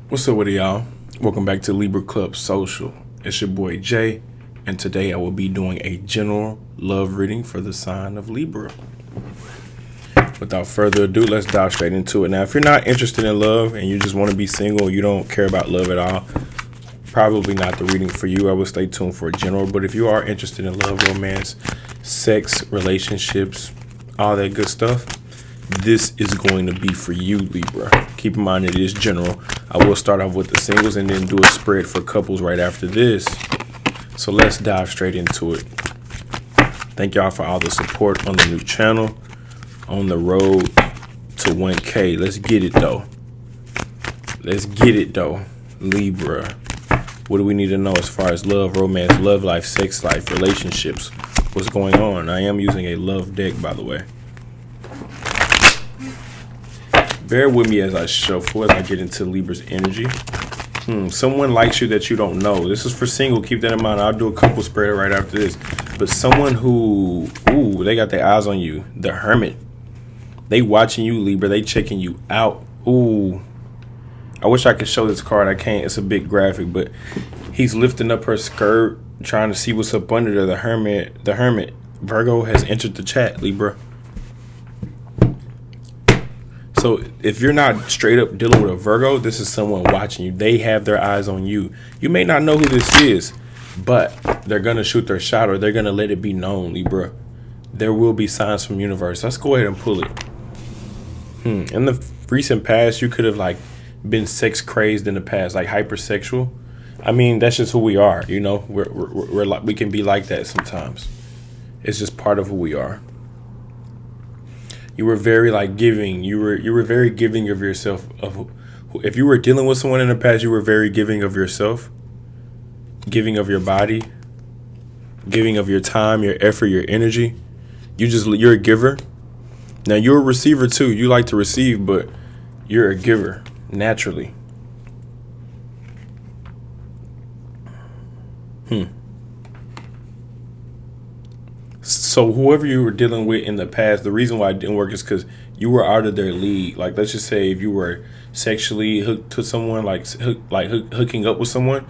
What's up with y'all? Welcome back to Libra Club Social. It's your boy Jay, and today I will be doing a general love reading for the sign of Libra. Without further ado, let's dive straight into it. Now, if you're not interested in love and you just want to be single, you don't care about love at all, probably not the reading for you. I would stay tuned for a general. But if you are interested in love, romance, sex, relationships, all that good stuff, this is going to be for you, Libra. Keep in mind it is general. I will start off with the singles and then do a spread for couples right after this. So let's dive straight into it. Thank y'all for all the support on the new channel, on the road to 1K. Let's get it though. Libra. What do we need to know as far as love, romance, love life, sex life, relationships? What's going on? I am using a love deck, by the way. Bear with me as I shuffle, as I get into Libra's energy. Someone likes you that you don't know. This is for single. Keep that in mind. I'll do a couple spread right after this. But someone who, they got their eyes on you. The Hermit. They watching you, Libra. They checking you out. I wish I could show this card. I can't. It's a big graphic. But he's lifting up her skirt, trying to see what's up under there. The Hermit. Virgo has entered the chat, Libra. So if you're not straight up dealing with a Virgo, this is someone watching you. They have their eyes on you. You may not know who this is, but they're going to shoot their shot, or they're going to let it be known, Libra. There will be signs from universe. Let's go ahead and pull it. In the recent past, you could have been sex crazed in the past, like hypersexual. I mean, that's just who we are. You know, we're like, we can be like that sometimes. It's just part of who we are. You were very giving. You were very giving of yourself. If you were dealing with someone in the past, you were very giving of yourself, giving of your body, giving of your time, your effort, your energy. You're a giver. Now you're a receiver too. You like to receive, but you're a giver naturally. So whoever you were dealing with in the past, the reason why it didn't work is because you were out of their league. Like, let's just say if you were sexually hooked to someone, hooking up with someone,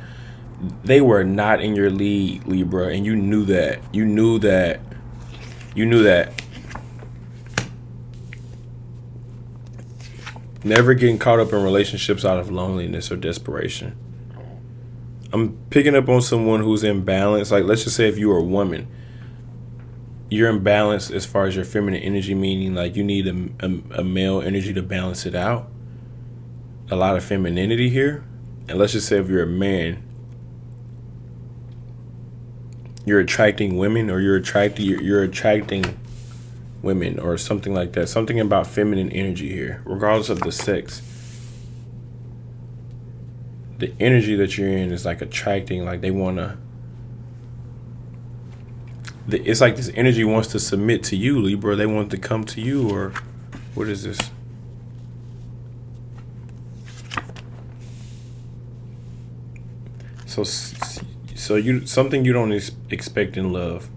they were not in your league, Libra, and you knew that. You knew that. Never getting caught up in relationships out of loneliness or desperation. I'm picking up on someone who's in balance. Like, let's just say if you were a woman, you're in balance as far as your feminine energy, meaning you need a male energy to balance it out. A lot of femininity here. And let's just say if you're a man, you're attracting women, or you're attracting women, or something like that. Something about feminine energy here, regardless of the sex. The energy that you're in is attracting, they want to. It's like this energy wants to submit to you, Libra. They want to come to you, or what is this? So you something you don't expect in love.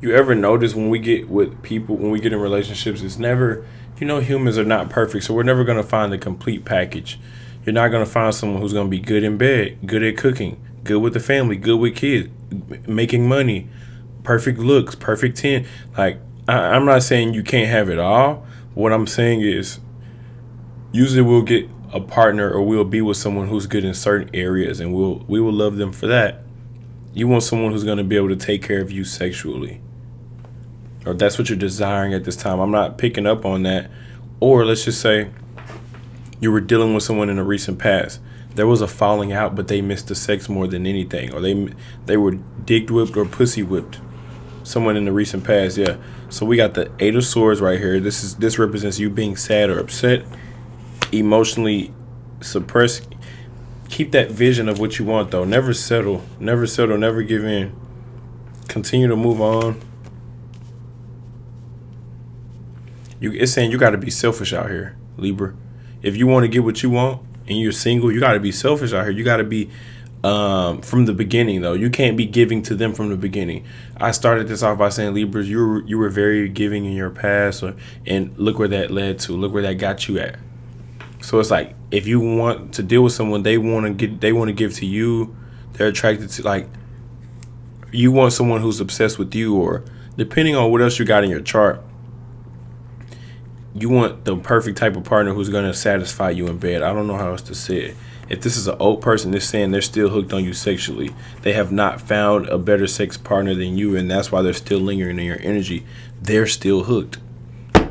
You ever notice when we get with people, when we get in relationships, it's never, humans are not perfect, so we're never going to find the complete package. You're not going to find someone who's going to be good in bed, good at cooking, good with the family, good with kids, making money, perfect looks, perfect 10. I'm not saying you can't have it all. What I'm saying is usually we'll get a partner, or we'll be with someone who's good in certain areas, and we will love them for that. You want someone who's going to be able to take care of you sexually, or that's what you're desiring at this time. I'm not picking up on that. Or let's just say you were dealing with someone in a recent past. There was a falling out, but they missed the sex more than anything, or they were dick whipped or pussy whipped. Someone in the recent past, yeah. So we got the Eight of Swords right here. This represents you being sad or upset, emotionally suppressed. Keep that vision of what you want, though. Never settle. Never settle. Never give in. Continue to move on. It's saying you got to be selfish out here, Libra. If you want to get what you want and you're single, you got to be selfish out here. You got to be from the beginning, though. You can't be giving to them from the beginning. I started this off by saying, Libras, you were very giving in your past, and look where that led to. Look where that got you at. So it's like if you want to deal with someone, they want to give to you. They're attracted to, like, you want someone who's obsessed with you, or depending on what else you got in your chart, you want the perfect type of partner who's going to satisfy you in bed. I don't know how else to say it. If this is an old person, they're saying they're still hooked on you sexually. They have not found a better sex partner than you, and that's why they're still lingering in your energy. They're still hooked.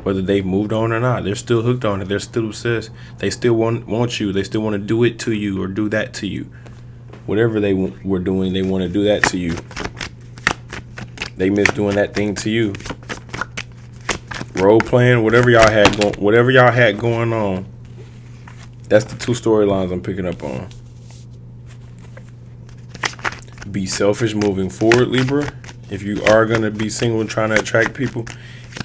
Whether they've moved on or not, they're still hooked on it. They're still obsessed. They still want you. They still want to do it to you or do that to you. Whatever they were doing, they want to do that to you. They miss doing that thing to you. Role playing, whatever y'all had going on. That's the two storylines I'm picking up on. Be selfish moving forward, Libra. If you are gonna be single and trying to attract people,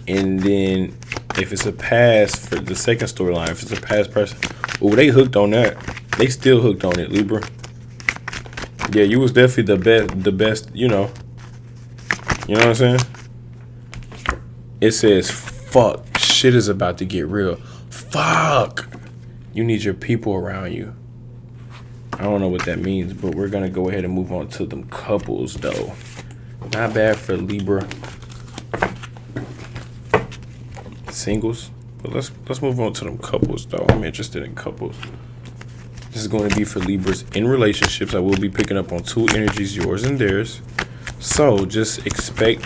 and then if it's a past for the second storyline, if it's a past person, oh, they hooked on that. They still hooked on it, Libra. Yeah, you was definitely the best. You know what I'm saying? It says, fuck, shit is about to get real. Fuck. You need your people around you. I don't know what that means, but we're going to go ahead and move on to them couples, though. Not bad for Libra singles. But let's move on to them couples, though. I'm interested in couples. This is going to be for Libras in relationships. I will be picking up on two energies, yours and theirs. So just expect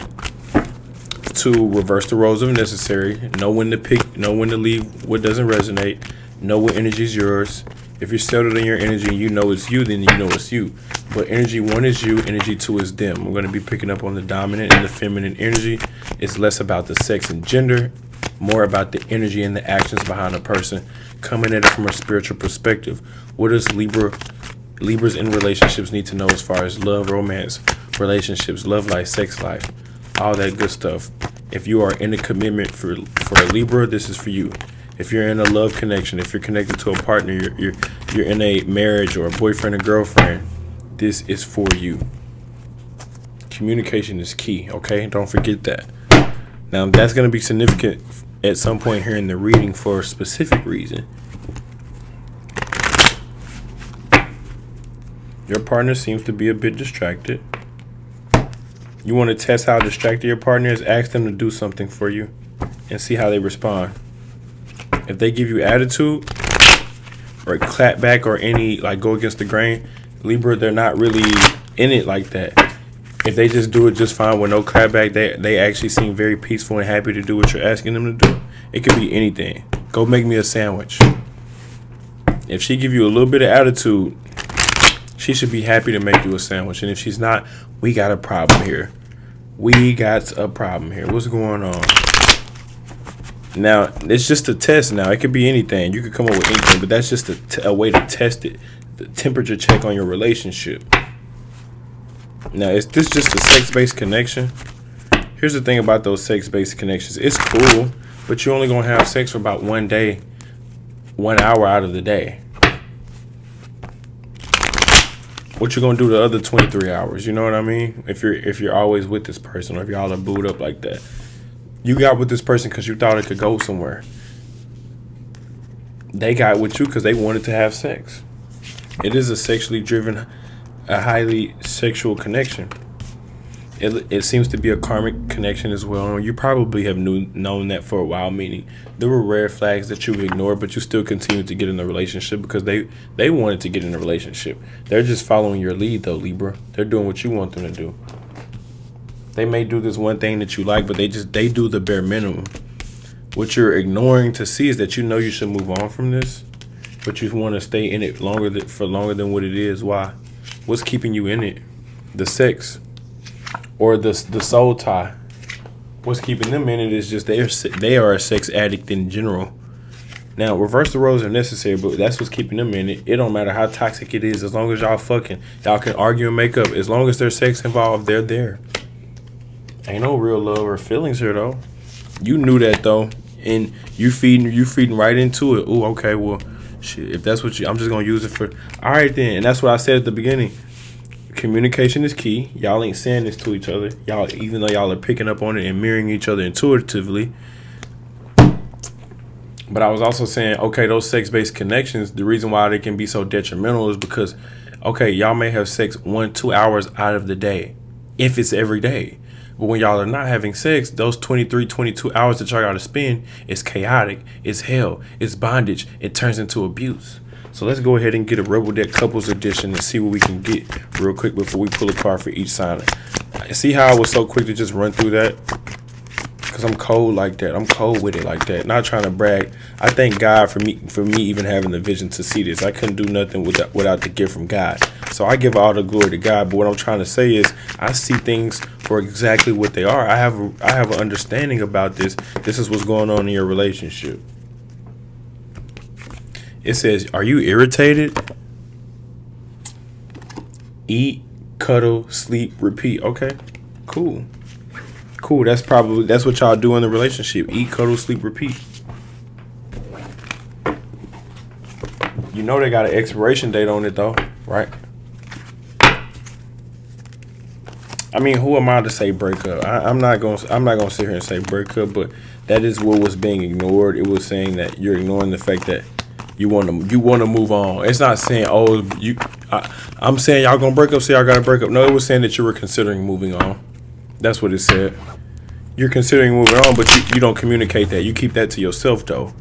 to reverse the roles if necessary. Know when to pick, know when to leave what doesn't resonate. Know what energy is yours. If you're settled in your energy and you know it's you, then you know it's you. But energy 1 is you, energy 2 is them. We're going to be picking up on the dominant and the feminine energy. It's less about the sex and gender, more about the energy and the actions behind a person, coming at it from a spiritual perspective. What does Libras in relationships need to know as far as love, romance, relationships, love life, sex life, all that good stuff? If you are in a commitment for a Libra, this is for you. If you're in a love connection, if you're connected to a partner, you're in a marriage or a boyfriend or girlfriend, this is for you. Communication is key, okay? Don't forget that. Now, that's going to be significant at some point here in the reading for a specific reason. Your partner seems to be a bit distracted. You want to test how distracted your partner is? Ask them to do something for you and see how they respond. If they give you attitude or clap back or any, like, go against the grain, Libra, they're not really in it like that. If they just do it just fine with no clap back, they actually seem very peaceful and happy to do what you're asking them to do. It could be anything. Go make me a sandwich. If she give you a little bit of attitude, she should be happy to make you a sandwich. And if she's not, we got a problem here. We got a problem here. What's going on? Now, it's just a test now. It could be anything. You could come up with anything, but that's just a way to test it. The temperature check on your relationship. Now, is this just a sex-based connection? Here's the thing about those sex-based connections. It's cool, but you're only going to have sex for about 1 day, 1 hour out of the day. What you going to do the other 23 hours? You know what I mean? If you're always with this person, or if y'all are booed up like that. You got with this person because you thought it could go somewhere. They got with you because they wanted to have sex. It is a sexually driven, a highly sexual connection. It seems to be a karmic connection as well. You probably have known that for a while, meaning there were red flags that you ignored, but you still continued to get in the relationship because they wanted to get in a relationship. They're just following your lead, though, Libra. They're doing what you want them to do. They may do this one thing that you like, but they do the bare minimum. What you're ignoring to see is that you know you should move on from this, but you want to stay in it longer than what it is. Why? What's keeping you in it? The sex or the soul tie. What's keeping them in it is just they are a sex addict in general. Now, reverse the roles if necessary, but that's what's keeping them in it. It don't matter how toxic it is. As long as y'all fucking, y'all can argue and make up. As long as there's sex involved, they're there. Ain't no real love or feelings here, though. You knew that, though, and you feeding right into it. Ooh, okay, well, shit. If that's what I'm just gonna use it for. All right, then, and that's what I said at the beginning. Communication is key. Y'all ain't saying this to each other. Y'all, even though y'all are picking up on it and mirroring each other intuitively, But I was also saying, okay, those sex-based connections, the reason why they can be so detrimental is because, okay, y'all may have sex 1-2 hours out of the day, if it's every day. But when y'all are not having sex, those 23, 22 hours that y'all got to spend is chaotic, it's hell, it's bondage, it turns into abuse. So let's go ahead and get a Rebel Deck Couples Edition and see what we can get real quick before we pull a card for each sign. See how I was so quick to just run through that? Because I'm cold like that. I'm cold with it like that. Not trying to brag. I thank God for me even having the vision to see this. I couldn't do nothing without the gift from God. So I give all the glory to God. But what I'm trying to say is I see things for exactly what they are. I have an understanding about this. This is what's going on in your relationship. It says, are you irritated? Eat, cuddle, sleep, repeat. Okay, cool. Cool, that's what y'all do in the relationship. Eat, cuddle, sleep, repeat. You know they got an expiration date on it though, right? I mean, who am I to say break up? I'm not gonna sit here and say break up, but that is what was being ignored. It was saying that you're ignoring the fact that you want to move on. It's not saying, oh, I'm saying y'all gonna break up, so y'all gotta break up. No, it was saying that you were considering moving on. That's what it said. You're considering moving on, but you don't communicate that. You keep that to yourself, though.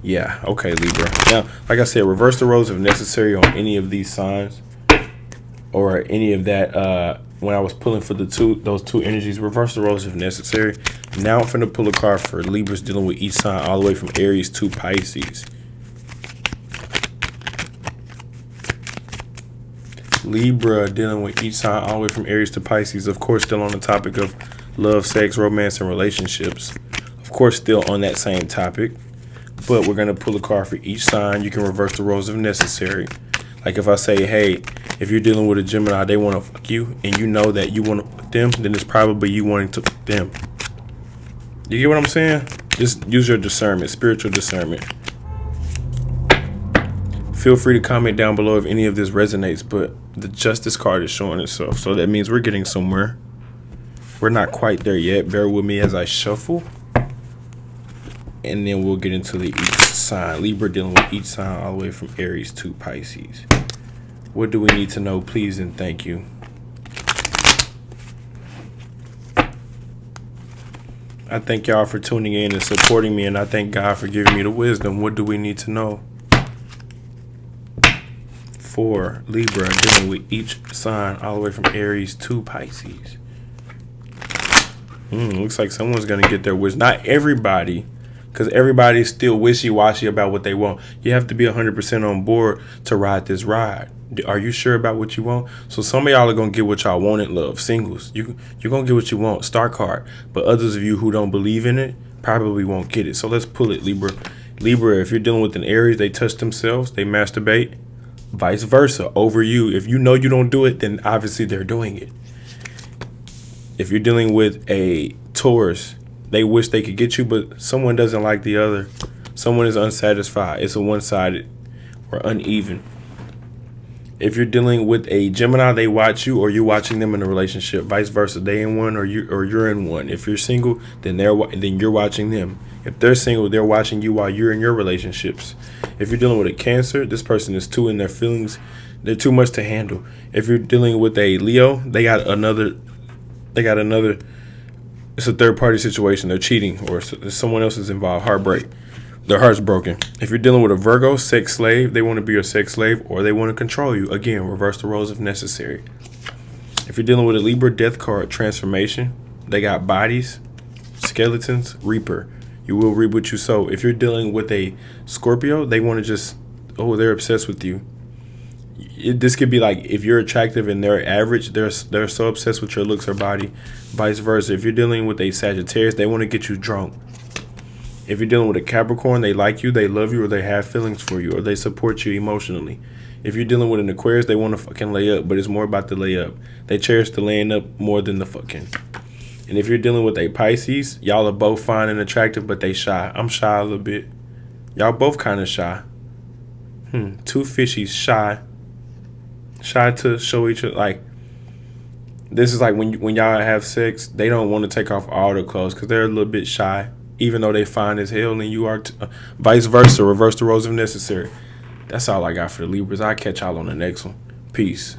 Yeah, okay, Libra. Now, like I said, reverse the roles if necessary on any of these signs or any of that. When I was pulling for those two energies, reverse the roles if necessary. Now I'm finna pull a card for Libras dealing with each sign all the way from Aries to Pisces. Libra dealing with each sign all the way from Aries to Pisces. Of course, still on the topic of love, sex, romance, and relationships. Of course, still on that same topic. But we're going to pull a card for each sign. You can reverse the roles if necessary. Like if I say, hey, if you're dealing with a Gemini, they want to fuck you, and you know that you want to fuck them, then it's probably you wanting to fuck them. You get what I'm saying? Just use your discernment, spiritual discernment. Feel free to comment down below if any of this resonates, but the Justice card is showing itself. So that means we're getting somewhere. We're not quite there yet. Bear with me as I shuffle. And then we'll get into the each sign. Libra dealing with each sign all the way from Aries to Pisces. What do we need to know? Please and thank you. I thank y'all for tuning in and supporting me, and I thank God for giving me the wisdom. What do we need to know? For Libra dealing with each sign all the way from Aries to Pisces. Looks like someone's going to get their wish. Not everybody, because everybody's still wishy-washy about what they want. You have to be 100% on board to ride this ride. Are you sure about what you want? So some of y'all are going to get what y'all want in love. Singles, you're going to get what you want. Star card. But others of you who don't believe in it probably won't get it. So let's pull it, Libra. Libra, if you're dealing with an Aries, they touch themselves, they masturbate. Vice versa over you. If you know you don't do it, then obviously they're doing it. If you're dealing with a Taurus, they wish they could get you, but someone doesn't like the other. Someone is unsatisfied. It's a one-sided or uneven. If you're dealing with a Gemini, they watch you or you're watching them in a relationship. Vice versa, they in one or you're in one. If you're single, then you're watching them. If they're single, they're watching you while you're in your relationships. If you're dealing with a Cancer, this person is too in their feelings. They're too much to handle. If you're dealing with a Leo, they got another. It's a third party situation. They're cheating or someone else is involved. Heartbreak. Their heart's broken. If you're dealing with a Virgo, sex slave, they want to be your sex slave or they want to control you. Again, reverse the roles if necessary. If you're dealing with a Libra, death card, transformation. They got bodies, skeletons, reaper. You will reap what you sow. If you're dealing with a Scorpio, they want to they're obsessed with you. This could be like if you're attractive and they're average, they're so obsessed with your looks or body. Vice versa. If you're dealing with a Sagittarius, they want to get you drunk. If you're dealing with a Capricorn, they like you, they love you, or they have feelings for you, or they support you emotionally. If you're dealing with an Aquarius, they want to fucking lay up, but it's more about the lay up. They cherish the laying up more than the fucking. And if you're dealing with a Pisces, y'all are both fine and attractive, but they shy. I'm shy a little bit. Y'all both kind of shy. Two fishies, shy. Shy to show each other. Like, this is like when y'all have sex, they don't want to take off all their clothes because they're a little bit shy. even though they fine as hell and you are vice versa. Reverse the roles if necessary. That's all I got for the Libras. I'll catch y'all on the next one. Peace.